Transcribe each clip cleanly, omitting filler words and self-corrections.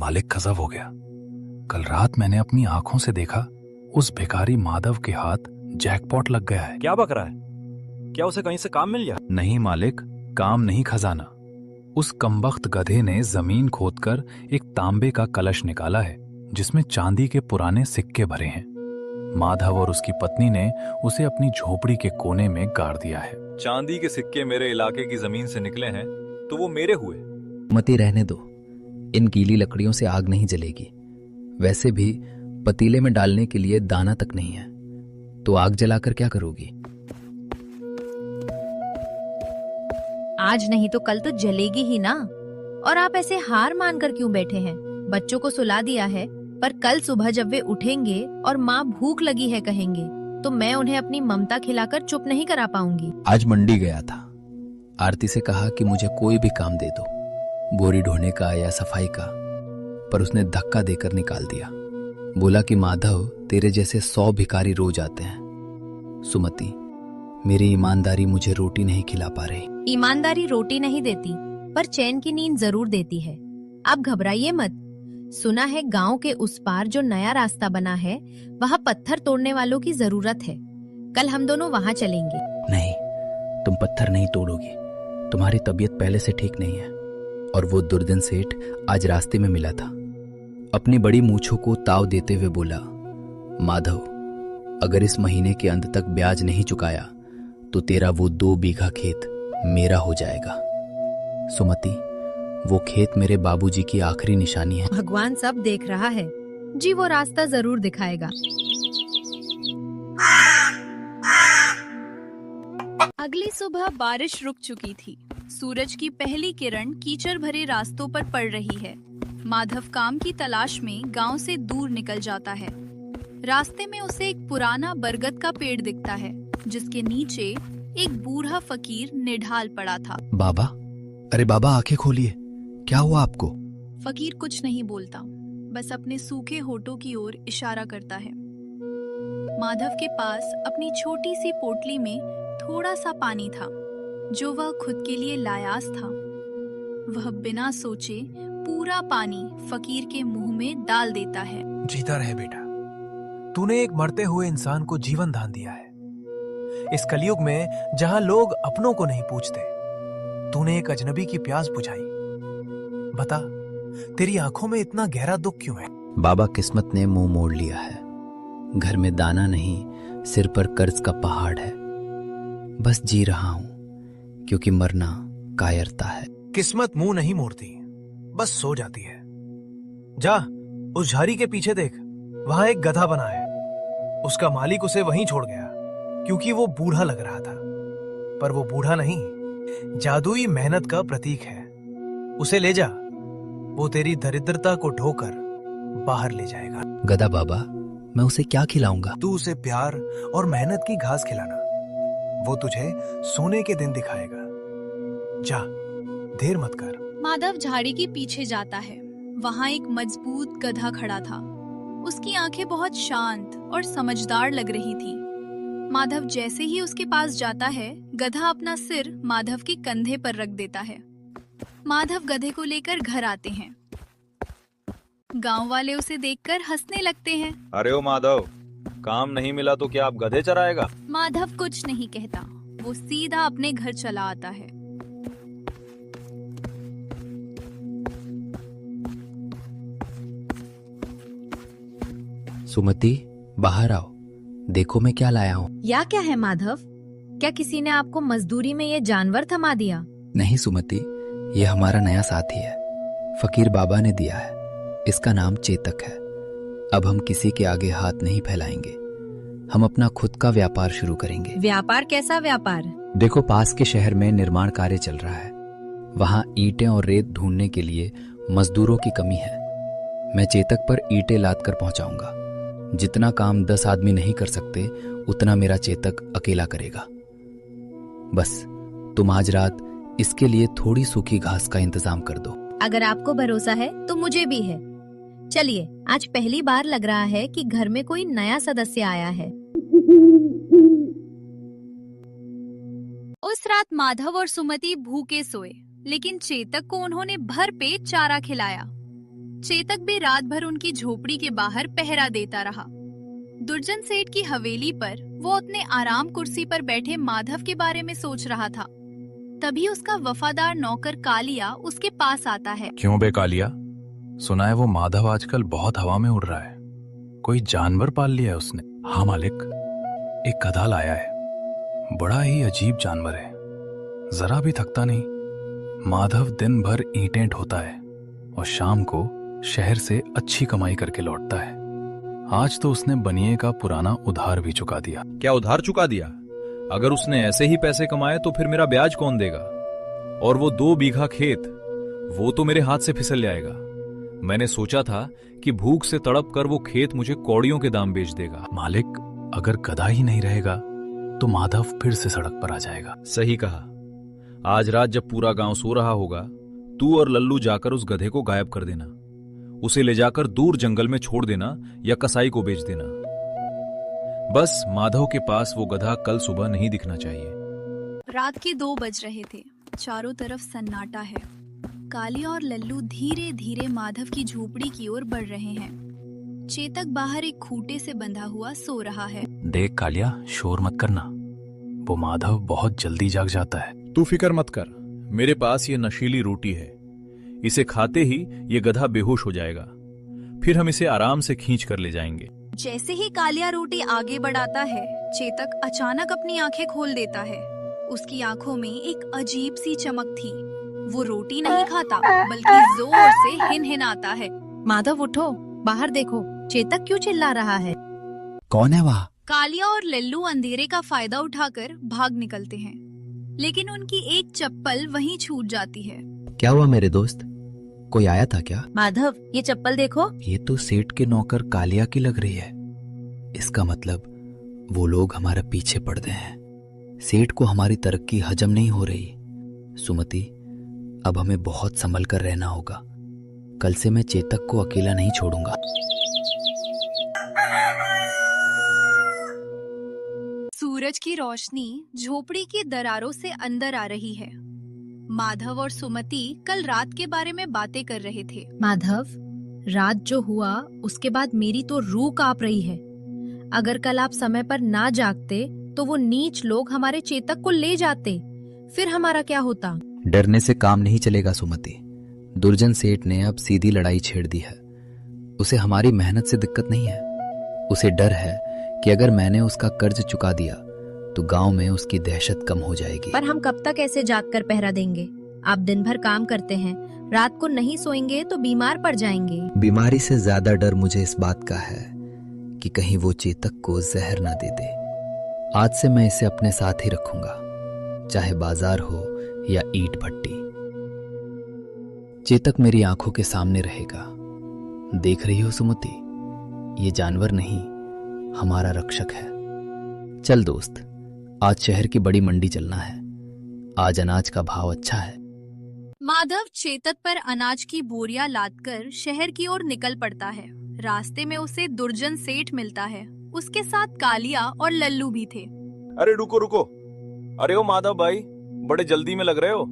मालिक गजब हो गया। कल रात मैंने अपनी आंखों से देखा उस भिखारी माधव के हाथ जैकपॉट लग गया है। क्या बक रहा है? क्या उसे कहीं से काम मिल गया? नहीं मालिक, काम नहीं खजाना। उस कमबख्त गधे ने जमीन खोदकर एक तांबे का कलश निकाला है जिसमें चांदी के पुराने सिक्के भरे हैं। माधव और उसकी पत्नी ने उसे अपनी झोपड़ी के कोने में गाड़ दिया है। चांदी के सिक्के मेरे इलाके की जमीन से निकले हैं तो वो मेरे हुए। मती रहने दो, इन गीली लकड़ियों से आग नहीं जलेगी। वैसे भी पतीले में डालने के लिए दाना तक नहीं है, तो आग जलाकर क्या करोगी? आज नहीं तो कल तो जलेगी ही ना। और आप ऐसे हार मानकर क्यों बैठे हैं? बच्चों को सुला दिया है, पर कल सुबह जब वे उठेंगे और माँ भूख लगी है कहेंगे, तो मैं उन्हें अपनी ममता खिलाकर चुप नहीं करा पाऊंगी। आज मंडी गया था। आरती से कहा कि मुझे कोई भी काम दे दो, बोरी ढोने का या सफाई का, पर उसने धक्का देकर निकाल दिया। बोला कि माधव, तेरे जैसे 100 भिखारी रोज आते हैं। सुमति, मेरी ईमानदारी मुझे रोटी नहीं खिला पा रही। ईमानदारी रोटी नहीं देती, पर चैन की नींद जरूर देती है। आप घबराइए मत। सुना है गांव के उस पार जो नया रास्ता बना है, वहाँ पत्थर तोड़ने वालों की जरूरत है। कल हम दोनों वहाँ चलेंगे। नहीं, तुम पत्थर नहीं तोड़ोगी। तुम्हारी तबीयत पहले से ठीक नहीं है। और वो दुर्दिन सेठ आज रास्ते में मिला था। अपनी बड़ी मूंछों को ताव देते हुए बोला, माधव, अगर इस महीने के अंत तक ब्याज नहीं चुकाया तो तेरा वो 2 बीघा खेत मेरा हो जाएगा। सुमति, वो खेत मेरे बाबूजी की आखिरी निशानी है। भगवान सब देख रहा है जी, वो रास्ता जरूर दिखाएगा। अगली सुबह बारिश रुक चुकी थी। सूरज की पहली किरण कीचड़ भरे रास्तों पर पड़ रही है। माधव काम की तलाश में गांव से दूर निकल जाता है। रास्ते में उसे एक पुराना बरगद का पेड़ दिखता है जिसके नीचे एक बूढ़ा फकीर निढाल पड़ा था। बाबा, अरे बाबा, आंखें खोलिए, क्या हुआ आपको? फकीर कुछ नहीं बोलता, बस अपने सूखे होठों की ओर इशारा करता है। माधव के पास अपनी छोटी सी पोटली में थोड़ा सा पानी था जो वह खुद के लिए लायास था। वह बिना सोचे पूरा पानी फकीर के मुंह में डाल देता है। जीता रहे बेटा, तूने एक मरते हुए इंसान को जीवन दान दिया है। इस कलयुग में जहां लोग अपनों को नहीं पूछते, तूने एक अजनबी की प्यास बुझाई। बता, तेरी आंखों में इतना गहरा दुख क्यों है? बाबा, किस्मत ने मुंह मोड़ लिया है। घर में दाना नहीं, सिर पर कर्ज का पहाड़ है। बस जी रहा हूं क्योंकि मरना कायरता है। किस्मत मुंह नहीं मोड़ती, बस सो जाती है। जा, उस झाड़ी के पीछे देख, वहां एक गधा बना है। उसका मालिक उसे वहीं छोड़ गया क्योंकि वो बूढ़ा लग रहा था। पर वो बूढ़ा नहीं, जादुई मेहनत का प्रतीक है। उसे ले जा, वो तेरी दरिद्रता को ढोकर बाहर ले जाएगा। गधा बाबा, मैं उसे क्या खिलाऊंगा? तू उसे प्यार और मेहनत की घास खिलाना। वो तुझे सोने के दिन दिखाएगा। जा, देर मत कर। माधव झाड़ी के पीछे जाता है। वहाँ एक मजबूत गधा खड़ा था। उसकी आंखें बहुत शांत और समझदार लग रही थी। माधव जैसे ही उसके पास जाता है, गधा अपना सिर माधव के कंधे पर रख देता है। माधव गधे को लेकर घर आते हैं। गांव वाले उसे देखकर हंसने लगते हैं। अरे ओ माधव, काम नहीं मिला तो क्या आप गधे चराएगा? माधव कुछ नहीं कहता, वो सीधा अपने घर चला आता है। सुमति, बाहर आओ, देखो मैं क्या लाया हूँ। या क्या है माधव? क्या किसी ने आपको मजदूरी में ये जानवर थमा दिया? नहीं सुमति, ये हमारा नया साथी है। फकीर बाबा ने दिया है। इसका नाम चेतक है। अब हम किसी के आगे हाथ नहीं फैलाएंगे। हम अपना खुद का व्यापार शुरू करेंगे। व्यापार? कैसा व्यापार? देखो, पास के शहर में निर्माण कार्य चल रहा है। वहाँ ईंटें और रेत ढूंढने के लिए मजदूरों की कमी है। मैं चेतक पर ईंटें लाद कर पहुंचाऊंगा। जितना काम 10 आदमी नहीं कर सकते, उतना मेरा चेतक अकेला करेगा। बस तुम आज रात इसके लिए थोड़ी सूखी घास का इंतजाम कर दो। अगर आपको भरोसा है तो मुझे भी है। चलिए, आज पहली बार लग रहा है कि घर में कोई नया सदस्य आया है। उस रात माधव और सुमति भूखे सोए, लेकिन चेतक को उन्होंने भर पेट चारा खिलाया। चेतक भी रात भर उनकी झोपड़ी के बाहर पहरा देता रहा। दुर्जन सेठ की हवेली पर वो अपने आराम कुर्सी पर बैठे माधव के बारे में सोच रहा था। तभी उसका वफादार नौकर कालिया उसके पास आता है। क्यों बे कालिया? सुना है वो माधव आजकल बहुत हवा में उड़ रहा है। कोई जानवर पाल लिया है उसने? हाँ मालिक, एक गधा लाया है। बड़ा ही अजीब जानवर है, जरा भी थकता नहीं। माधव दिन भर ईंटें ढोता है और शाम को शहर से अच्छी कमाई करके लौटता है। आज तो उसने बनिए का पुराना उधार भी चुका दिया। क्या उधार चुका दिया? अगर उसने ऐसे ही पैसे कमाए तो फिर मेरा ब्याज कौन देगा? और वो 2 बीघा खेत, वो तो मेरे हाथ से फिसल जाएगा। मैंने सोचा था कि भूख से तड़प कर वो खेत मुझे कौड़ियों के दाम बेच देगा। मालिक, अगर गधा ही नहीं रहेगा तो माधव फिर से सड़क पर आ जाएगा। सही कहा। आज रात जब पूरा गांव सो रहा होगा, तू और लल्लू जाकर उस गधे को गायब कर देना। उसे ले जाकर दूर जंगल में छोड़ देना या कसाई को बेच देना। बस माधव के पास वो गधा कल सुबह नहीं दिखना चाहिए। रात के 2 बज रहे थे। चारों तरफ सन्नाटा है। कालिया और लल्लू धीरे धीरे माधव की झोपड़ी की ओर बढ़ रहे हैं। चेतक बाहर एक खूंटे से बंधा हुआ सो रहा है। देख कालिया, शोर मत करना, वो माधव बहुत जल्दी जाग जाता है। तू फिक्र मत कर, मेरे पास ये नशीली रोटी है। इसे खाते ही ये गधा बेहोश हो जाएगा। फिर हम इसे आराम से खींच कर ले जाएंगे। जैसे ही कालिया रोटी आगे बढ़ाता है, चेतक अचानक अपनी आंखें खोल देता है। उसकी आंखों में एक अजीब सी चमक थी। वो रोटी नहीं खाता बल्कि जोर से हिनहिनाता है। माधव उठो, बाहर देखो, चेतक क्यों चिल्ला रहा है? कौन है वहाँ? कालिया और लल्लू अंधेरे का फायदा उठाकर भाग निकलते हैं, लेकिन उनकी एक चप्पल वहीं छूट जाती है। क्या हुआ मेरे दोस्त? कोई आया था क्या? माधव, ये चप्पल देखो। ये तो सेठ के नौकर कालिया की लग रही है। इसका मतलब वो लोग हमारे पीछे पड़ गए हैं। सेठ को हमारी तरक्की हजम नहीं हो रही। सुमति, अब हमें बहुत संभल कर रहना होगा। कल से मैं चेतक को अकेला नहीं छोड़ूंगा। सूरज की रोशनी झोपड़ी की दरारों से अंदर आ रही है। माधव और सुमति कल रात के बारे में बातें कर रहे थे। माधव, रात जो हुआ उसके बाद मेरी तो रूह कांप रही है। अगर कल आप समय पर ना जागते तो वो नीच लोग हमारे चेतक को ले जाते, फिर हमारा क्या होता? डरने से काम नहीं चलेगा सुमति। दुर्जन सेठ ने अब सीधी लड़ाई छेड़ दी है। उसे हमारी मेहनत से दिक्कत नहीं है। उसे डर है कि अगर मैंने उसका कर्ज चुका दिया तो गांव में उसकी दहशत कम हो जाएगी। पर हम कब तक ऐसे जाग कर पहरा देंगे? आप दिन भर काम करते हैं, रात को नहीं सोएंगे तो बीमार पड़ जाएंगे। बीमारी से ज्यादा डर मुझे इस बात का है कि कहीं वो चेतक को जहर ना दे दे। आज से मैं इसे अपने साथ ही रखूंगा, चाहे बाजार हो या ईंट भट्टी। चेतक मेरी आंखों के सामने रहेगा। देख रही हो सुमति, ये जानवर नहीं, हमारा रक्षक है। चल दोस्त, आज शहर की बड़ी मंडी चलना है। आज अनाज का भाव अच्छा है। माधव चेतक पर अनाज की बोरियां लादकर शहर की ओर निकल पड़ता है। रास्ते में उसे दुर्जन सेठ मिलता है। उसके साथ कालिया और लल्लू भी थे। अरे रुको रुको, अरे ओ माधव भाई, बड़े जल्दी में लग रहे हो।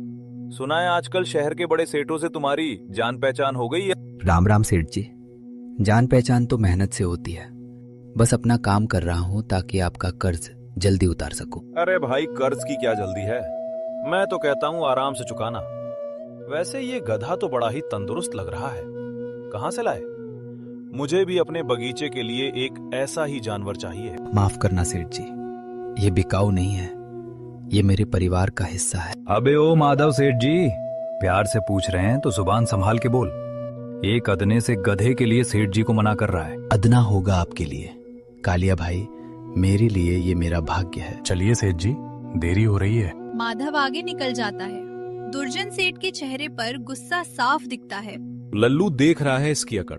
सुना है आजकल शहर के बड़े सेठों से तुम्हारी जान पहचान हो गई है। राम राम सेठ जी। जान पहचान तो मेहनत से होती है। बस अपना काम कर रहा हूँ ताकि आपका कर्ज जल्दी उतार सकूं। अरे भाई, कर्ज की क्या जल्दी है, मैं तो कहता हूँ आराम से चुकाना। वैसे ये गधा तो बड़ा ही तंदुरुस्त लग रहा है, कहाँ से लाए? मुझे भी अपने बगीचे के लिए एक ऐसा ही जानवर चाहिए। माफ करना सेठ जी, ये बिकाऊ नहीं है, ये मेरे परिवार का हिस्सा है। अबे ओ माधव सेठ जी, प्यार से पूछ रहे हैं तो जुबान संभाल के बोल। एक अदने से गधे के लिए सेठ जी को मना कर रहा है। अदना होगा आपके लिए कालिया भाई, मेरे लिए ये मेरा भाग्य है। चलिए सेठ जी, देरी हो रही है। माधव आगे निकल जाता है। दुर्जन सेठ के चेहरे पर गुस्सा साफ दिखता है। लल्लू देख रहा है इसकी अकड़।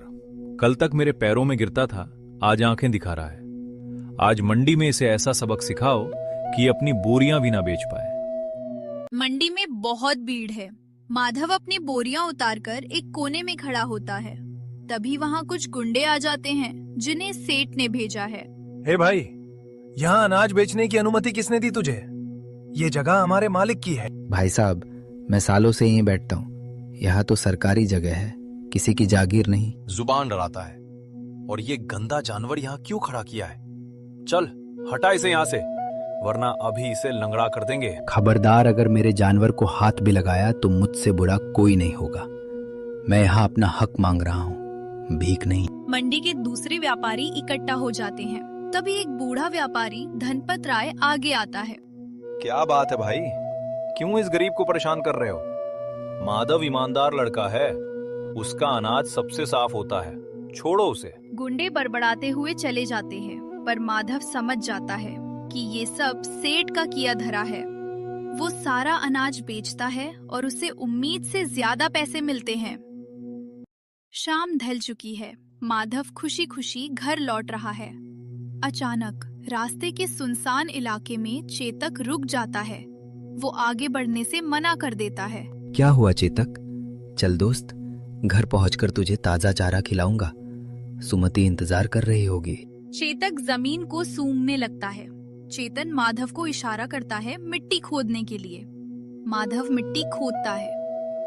कल तक मेरे पैरों में गिरता था, आज आंखें दिखा रहा है। आज मंडी में इसे ऐसा सबक सिखाओ कि अपनी बोरियां भी ना बेच पाए। मंडी में बहुत भीड़ है। माधव अपनी बोरियां उतारकर एक कोने में खड़ा होता है। तभी वहाँ कुछ गुंडे आ जाते हैं जिन्हें सेठ ने भेजा है। हे भाई, यहाँ अनाज बेचने की अनुमति किसने दी तुझे? ये जगह हमारे मालिक की है। भाई साहब, मैं सालों से यहीं बैठता हूँ। यहाँ तो सरकारी जगह है, किसी की जागीर नहीं। जुबान लड़ाता है। और ये गंदा जानवर यहाँ क्यों खड़ा किया है? चल हटा इसे यहाँ से, वरना अभी इसे लंगड़ा कर देंगे। खबरदार, अगर मेरे जानवर को हाथ भी लगाया तो मुझसे बुरा कोई नहीं होगा। मैं यहाँ अपना हक मांग रहा हूँ, भीख नहीं। मंडी के दूसरे व्यापारी इकट्ठा हो जाते हैं। तभी एक बूढ़ा व्यापारी धनपत राय आगे आता है। क्या बात है भाई, क्यों इस गरीब को परेशान कर रहे हो? माधव ईमानदार लड़का है, उसका अनाज सबसे साफ होता है, छोड़ो उसे। गुंडे बड़बड़ाते हुए चले जाते हैं, पर माधव समझ जाता है कि ये सब सेठ का किया धरा है। वो सारा अनाज बेचता है और उसे उम्मीद से ज्यादा पैसे मिलते हैं। शाम ढल चुकी है। माधव खुशी खुशी घर लौट रहा है। अचानक रास्ते के सुनसान इलाके में चेतक रुक जाता है। वो आगे बढ़ने से मना कर देता है। क्या हुआ चेतक? चल दोस्त, घर पहुंचकर तुझे ताजा चारा खिलाऊंगा। सुमति इंतजार कर रही होगी। चेतक जमीन को सूंघने लगता है। चेतन माधव को इशारा करता है मिट्टी खोदने के लिए। माधव मिट्टी खोदता है।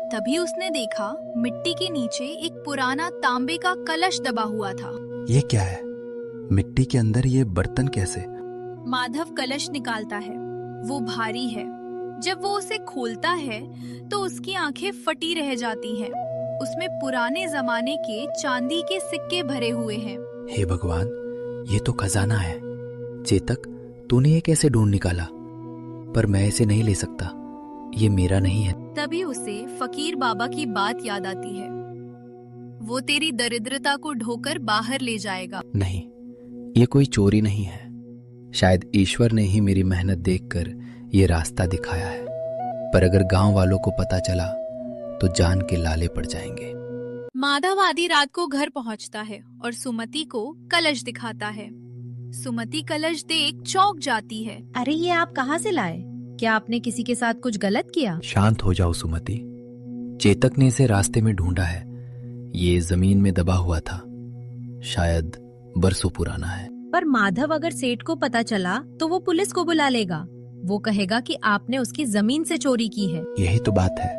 तभी उसने देखा मिट्टी के नीचे एक पुराना तांबे का कलश दबा हुआ था। ये क्या है? मिट्टी के अंदर ये बर्तन कैसे? माधव कलश निकालता है। वो भारी है। जब वो उसे खोलता है तो उसकी आंखें फटी रह जाती हैं। उसमें पुराने जमाने के चांदी के सिक्के भरे हुए हैं। हे भगवान, ये तो खजाना है। चेतक, तूने ये कैसे ढूंढ निकाला? पर मैं इसे नहीं ले सकता, ये मेरा नहीं है। तभी उसे फकीर बाबा की बात याद आती है। वो तेरी दरिद्रता को ढोकर बाहर ले जाएगा। नहीं, ये कोई चोरी नहीं है। शायद ईश्वर ने ही मेरी मेहनत देखकर ये रास्ता दिखाया है। पर अगर गांव वालों को पता चला तो जान के लाले पड़ जाएंगे। माधव आधी रात को घर पहुंचता है और सुमति को कलश दिखाता है। सुमति कलश देख चौंक जाती है। अरे ये आप कहाँ से लाए? क्या आपने किसी के साथ कुछ गलत किया? शांत हो जाओ सुमति। चेतक ने इसे रास्ते में ढूंढा है। ये जमीन में दबा हुआ था, शायद बरसों पुराना है। पर माधव, अगर सेठ को पता चला तो वो पुलिस को बुला लेगा। वो कहेगा कि आपने उसकी जमीन से चोरी की है। यही तो बात है,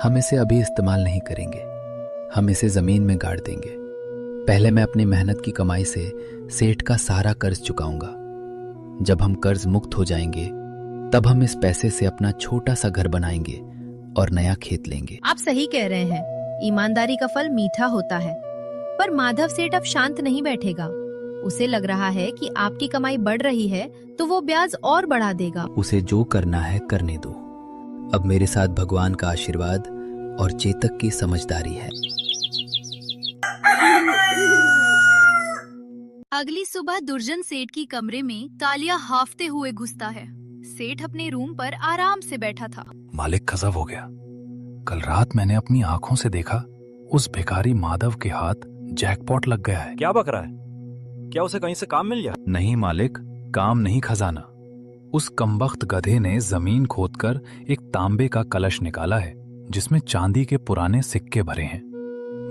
हम इसे अभी इस्तेमाल नहीं करेंगे। हम इसे जमीन में गाड़ देंगे। पहले मैं अपनी मेहनत की कमाई से सेठ का सारा कर्ज चुकाऊंगा। जब हम कर्ज मुक्त हो जाएंगे तब हम इस पैसे से अपना छोटा सा घर बनाएंगे और नया खेत लेंगे। आप सही कह रहे हैं, ईमानदारी का फल मीठा होता है। पर माधव सेठ अब शांत नहीं बैठेगा। उसे लग रहा है कि आपकी कमाई बढ़ रही है तो वो ब्याज और बढ़ा देगा। उसे जो करना है करने दो। अब मेरे साथ भगवान का आशीर्वाद और चेतक की समझदारी है। अगली सुबह दुर्जन सेठ की कमरे में कालिया हाफते हुए घुसता है। सेठ अपने रूम पर आराम से बैठा था। मालिक गजब हो गया। कल रात मैंने अपनी आंखों से देखा, उस भिखारी माधव के हाथ जैकपॉट लग गया है। क्या बक रहा है? क्या उसे कहीं से काम मिल गया? नहीं मालिक, काम नहीं खजाना। उस कमबख्त गधे ने जमीन खोदकर एक तांबे का कलश निकाला है जिसमें चांदी के पुराने सिक्के भरे हैं।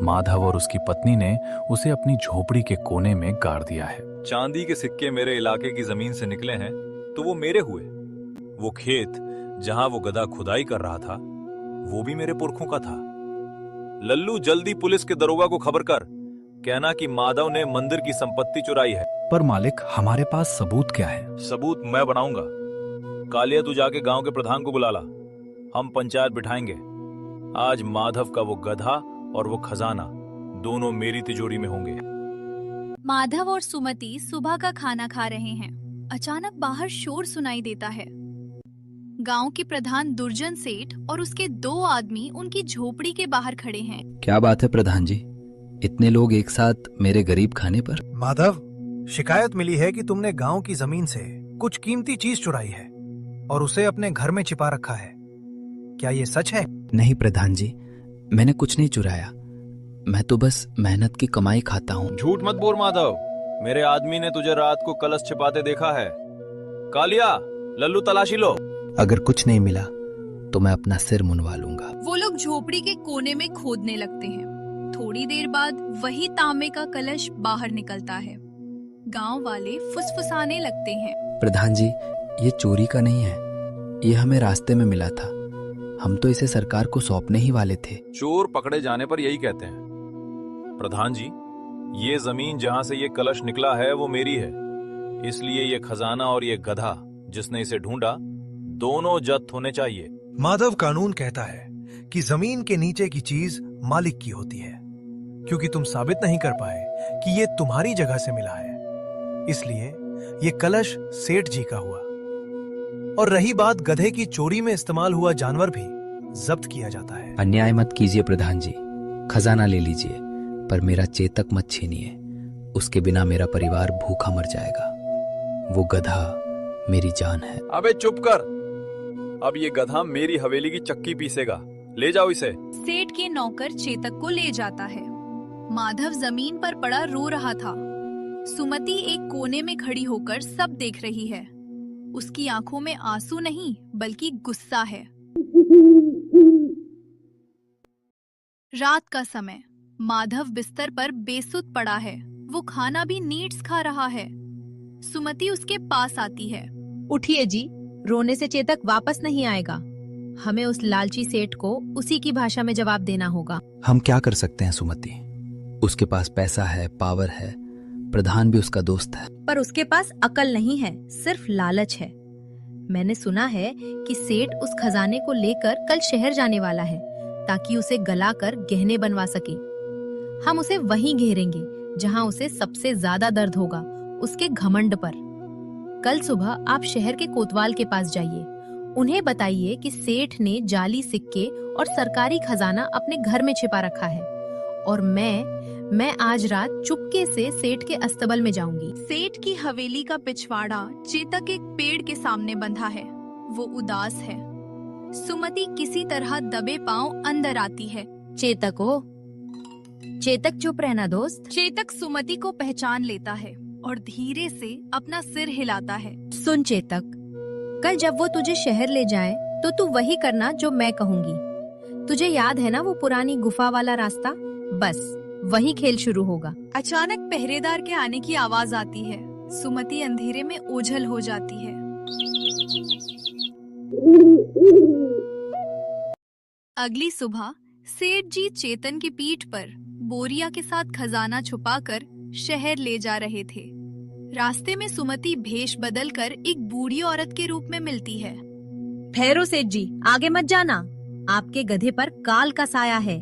माधव और उसकी पत्नी ने उसे अपनी झोपड़ी के कोने में गाड़ दिया है। चांदी के सिक्के मेरे इलाके की जमीन से निकले हैं तो वो मेरे हुए। वो खेत जहां वो गधा खुदाई कर रहा था वो भी मेरे पुरखों का था। लल्लू, जल्दी पुलिस के दरोगा को खबर कर, कहना कि माधव ने मंदिर की संपत्ति चुराई है। पर मालिक, हमारे पास सबूत क्या है? सबूत मैं बनाऊंगा। कालिया, तू जाके गांव के प्रधान को बुला ला, हम पंचायत बिठाएंगे। आज माधव का वो गधा और वो खजाना दोनों मेरी तिजोरी में होंगे। माधव और सुमति सुबह का खाना खा रहे हैं। अचानक बाहर शोर सुनाई देता है। गांव के प्रधान दुर्जन सेठ और उसके 2 आदमी उनकी झोपड़ी के बाहर खड़े हैं। क्या बात है प्रधान जी, इतने लोग एक साथ मेरे गरीब खाने पर? माधव, शिकायत मिली है कि तुमने गांव की जमीन से कुछ कीमती चीज चुराई है और उसे अपने घर में छिपा रखा है। क्या ये सच है? नहीं प्रधान जी, मैंने कुछ नहीं चुराया। मैं तो बस मेहनत की कमाई खाता हूँ। झूठ मत बोल माधव, मेरे आदमी ने तुझे रात को कलश छिपाते देखा है। कालिया, लल्लू, तलाशी लो। अगर कुछ नहीं मिला तो मैं अपना सिर मुनवा लूंगा। वो लोग झोपड़ी के कोने में खोदने लगते हैं। थोड़ी देर बाद वही तांबे का कलश बाहर निकलता है। गांव वाले फुसफुसाने लगते हैं। प्रधान जी, ये चोरी का नहीं है, ये हमें रास्ते में मिला था। हम तो इसे सरकार को सौंपने ही वाले थे। चोर पकड़े जाने पर यही कहते हैं, प्रधान जी, ये जमीन जहां से ये कलश निकला है वो मेरी है, इसलिए ये खजाना और ये गधा जिसने इसे ढूंढा, दोनों जब्त होने चाहिए। माधव, कानून कहता है कि जमीन के नीचे की चीज मालिक की होती है। क्योंकि तुम साबित नहीं कर पाए कि ये तुम्हारी जगह से मिला है, इसलिए ये कलश सेठ जी का हुआ। और रही बात गधे की चोरी में इस्तेमाल हुआ जानवर भी जब्त किया जाता है। अन्याय मत कीजिए प्रधान जी, खजाना ले लीजिए, पर मेरा चेतक मत छीनिए। उसके बिना मेरा परिवार भूखा मर जाएगा। वो गधा मेरी जान है। अबे चुप कर, अब ये गधा मेरी हवेली की चक्की पीसेगा, ले जाओ इसे। सेठ के नौकर चेतक को ले जाता है। माधव जमीन पर पड़ा रो रहा था। सुमति एक कोने में खड़ी होकर सब देख रही है। उसकी आंखों में आंसू नहीं बल्कि गुस्सा है। रात का समय, माधव बिस्तर पर बेसुध पड़ा है। वो खाना भी नीड्स खा रहा है। सुमति उसके पास आती है। उठिए जी, रोने से चेतक वापस नहीं आएगा। हमें उस लालची सेठ को उसी की भाषा में जवाब देना होगा। हम क्या कर सकते हैं सुमति? उसके पास पैसा है, पावर है, प्रधान भी उसका दोस्त है। पर उसके पास अकल नहीं है, सिर्फ लालच है। मैंने सुना है कि सेठ उस खजाने को लेकर कल शहर जाने वाला है, ताकि उसे गलाकर गहने बनवा सके। हम उसे वहीं घेरेंगे जहां उसे सबसे ज्यादा दर्द होगा, उसके घमंड पर। कल सुबह आप शहर के कोतवाल के पास जाइए। उन्हें बताइए कि सेठ ने जाली सिक्के और सरकारी खजाना अपने घर में छिपा रखा है, और मैं आज रात चुपके से सेठ के अस्तबल में जाऊंगी। सेठ की हवेली का पिछवाड़ा चेतक एक पेड़ के सामने बंधा है। वो उदास है। सुमति किसी तरह दबे पांव अंदर आती है। चेतक चुप रहना दोस्त। चेतक सुमति को पहचान लेता है और धीरे से अपना सिर हिलाता है। सुन चेतक, कल जब वो तुझे शहर ले जाए तो तू वही करना जो मैं कहूंगी। तुझे याद है ना वो पुरानी गुफा वाला रास्ता? बस वही खेल शुरू होगा। अचानक पहरेदार के आने की आवाज आती है। सुमति अंधेरे में ओझल हो जाती है। अगली सुबह सेठ जी चेतन की पीठ पर बोरिया के साथ खजाना छुपाकर शहर ले जा रहे थे। रास्ते में सुमति भेष बदलकर एक बूढ़ी औरत के रूप में मिलती है। ठहरो सेठ जी, आगे मत जाना। आपके गधे पर काल का साया है।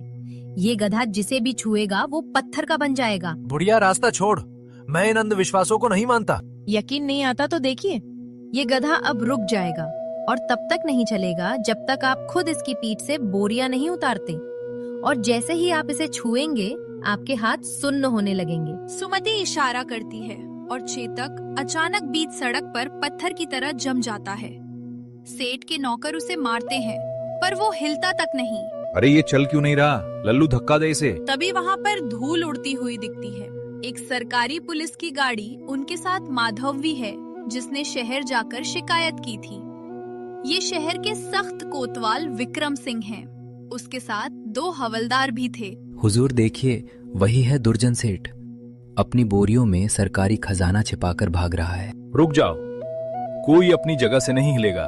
ये गधा जिसे भी छुएगा वो पत्थर का बन जाएगा। बुढ़िया, रास्ता छोड़। मैं इन अंधविश्वासों को नहीं मानता। यकीन नहीं आता तो देखिए, ये गधा अब रुक जाएगा और तब तक नहीं चलेगा जब तक आप खुद इसकी पीठ से बोरियां नहीं उतारते। और जैसे ही आप इसे छुएंगे, आपके हाथ सुन्न होने लगेंगे। सुमति इशारा करती है और चेतक अचानक बीच सड़क पर पत्थर की तरह जम जाता है। सेठ के नौकर उसे मारते हैं, पर वो हिलता तक नहीं। अरे ये चल क्यों नहीं रहा? लल्लू, धक्का दे इसे। तभी वहाँ पर धूल उड़ती हुई दिखती है। एक सरकारी पुलिस की गाड़ी, उनके साथ माधव भी है, जिसने शहर जाकर शिकायत की थी। ये शहर के सख्त कोतवाल विक्रम सिंह हैं। उसके साथ 2 हवलदार भी थे। हुजूर देखिए, वही है दुर्जन सेठ। अपनी बोरियों में सरकारी खजाना छिपाकर भाग रहा है। रुक जाओ, कोई अपनी जगह से नहीं हिलेगा।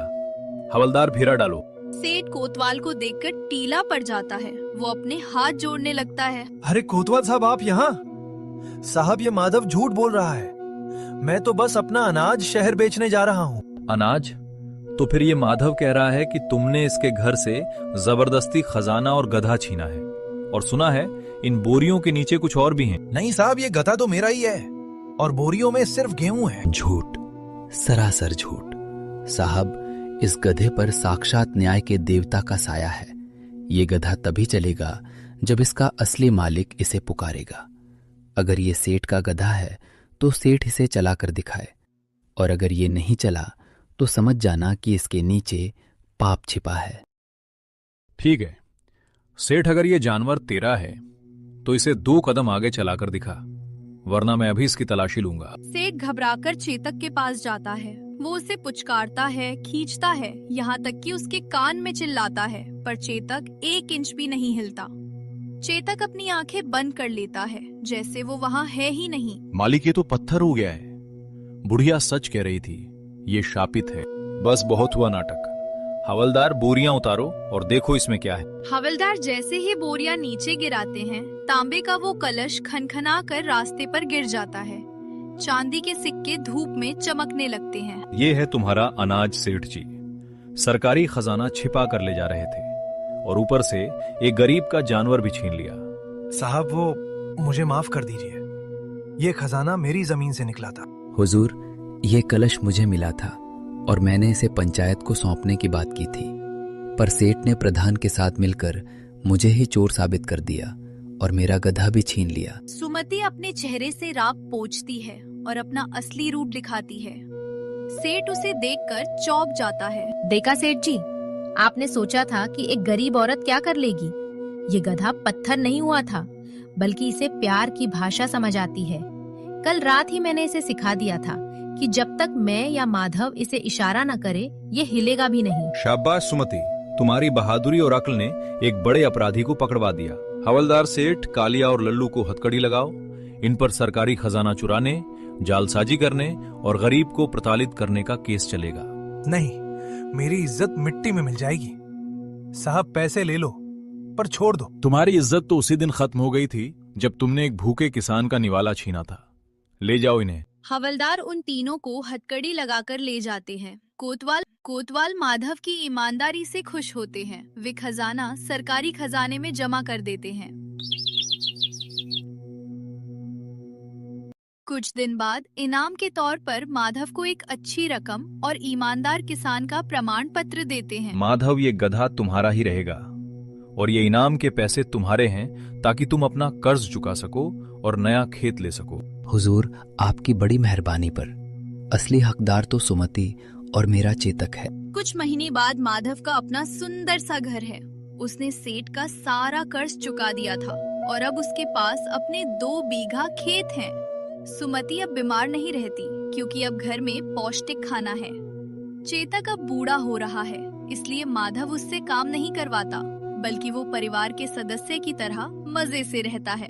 हवलदार, फेरा डालो। सेठ कोतवाल को देखकर टीला पड़ जाता है। वो अपने हाथ जोड़ने लगता है। अरे कोतवाल साहब, आप यहाँ? साहब, ये माधव झूठ बोल रहा है। मैं तो बस अपना अनाज शहर बेचने जा रहा हूँ। अनाज? तो फिर ये माधव कह रहा है कि तुमने इसके घर से जबरदस्ती खजाना और गधा छीना है, और सुना है इन बोरियों के नीचे कुछ और भी हैं। नहीं साहब, ये गधा तो मेरा ही है और बोरियों में सिर्फ गेहूं है। झूठ, सरासर झूठ। साहब, इस गधे पर साक्षात न्याय के देवता का साया है। ये गधा तभी चलेगा जब इसका असली मालिक इसे पुकारेगा। अगर ये सेठ का गधा है तो सेठ इसे चलाकर दिखाए, और अगर ये नहीं चला तो समझ जाना कि इसके नीचे पाप छिपा है। ठीक है सेठ, अगर ये जानवर तेरा है तो इसे 2 कदम आगे चलाकर दिखा, वरना मैं अभी इसकी तलाशी लूंगा। सेठ घबराकर चेतक के पास जाता है। वो उसे पुचकारता है, खींचता है, यहाँ तक कि उसके कान में चिल्लाता है, पर चेतक 1 इंच भी नहीं हिलता। चेतक अपनी आंखें बंद कर लेता है, जैसे वो वहाँ है ही नहीं। मालिक, ये तो पत्थर हो गया है। बुढ़िया सच कह रही थी, ये शापित है। बस बहुत हुआ नाटक। हवलदार बोरियां उतारो और देखो इसमें क्या है। हवलदार जैसे ही बोरियां नीचे गिराते हैं, तांबे का वो कलश खनखना कर रास्ते पर गिर जाता है। चांदी के सिक्के धूप में चमकने लगते हैं। ये है तुम्हारा अनाज सेठ जी। सरकारी खजाना छिपा कर ले जा रहे थे और ऊपर से एक गरीब का जानवर भी छीन लिया। साहब वो मुझे माफ कर दीजिए, ये खजाना मेरी जमीन से निकला था। हुजूर, ये कलश मुझे मिला था और मैंने इसे पंचायत को सौंपने की बात की थी, पर सेठ ने प्रधान के साथ मिलकर मुझे ही चोर साबित कर दिया और मेरा गधा भी छीन लिया। सुमति अपने चेहरे से राख पोंछती है और अपना असली रूप दिखाती है। सेठ उसे देखकर चौंक जाता है। देखा सेठ जी, आपने सोचा था कि एक गरीब औरत क्या कर लेगी। ये गधा पत्थर नहीं हुआ था, बल्कि इसे प्यार की भाषा समझ आती है। कल रात ही मैंने इसे सिखा दिया था कि जब तक मैं या माधव इसे इशारा न करे, ये हिलेगा भी नहीं। शाबाश सुमति, तुम्हारी बहादुरी और अक्ल ने एक बड़े अपराधी को पकड़वा दिया। हवलदार सेठ, कालिया और लल्लू को हथकड़ी लगाओ। इन पर सरकारी खजाना चुराने, जालसाजी करने और गरीब को प्रताड़ित करने का केस चलेगा। नहीं, मेरी इज्जत मिट्टी में मिल जाएगी। साहब पैसे ले लो, पर छोड़ दो। तुम्हारी इज्जत तो उसी दिन खत्म हो गई थी जब तुमने एक भूखे किसान का निवाला छीना था। ले जाओ इन्हें। हवलदार उन तीनों को हथकड़ी लगाकर ले जाते हैं। कोतवाल माधव की ईमानदारी से खुश होते हैं। वे खजाना सरकारी खजाने में जमा कर देते हैं। कुछ दिन बाद इनाम के तौर पर माधव को एक अच्छी रकम और ईमानदार किसान का प्रमाण पत्र देते हैं। माधव, ये गधा तुम्हारा ही रहेगा और ये इनाम के पैसे तुम्हारे हैं ताकि तुम अपना कर्ज चुका सको और नया खेत ले सको। हुजूर, आपकी बड़ी मेहरबानी पर। असली हकदार तो सुमति और मेरा चेतक है। कुछ महीने बाद माधव का अपना सुंदर सा घर है। उसने सेठ का सारा कर्ज चुका दिया था और अब उसके पास अपने 2 बीघा खेत हैं। सुमति अब बीमार नहीं रहती क्योंकि अब घर में पौष्टिक खाना है। चेतक अब बूढ़ा हो रहा है, इसलिए माधव उससे काम नहीं करवाता, बल्कि वो परिवार के सदस्य की तरह मजे से रहता है।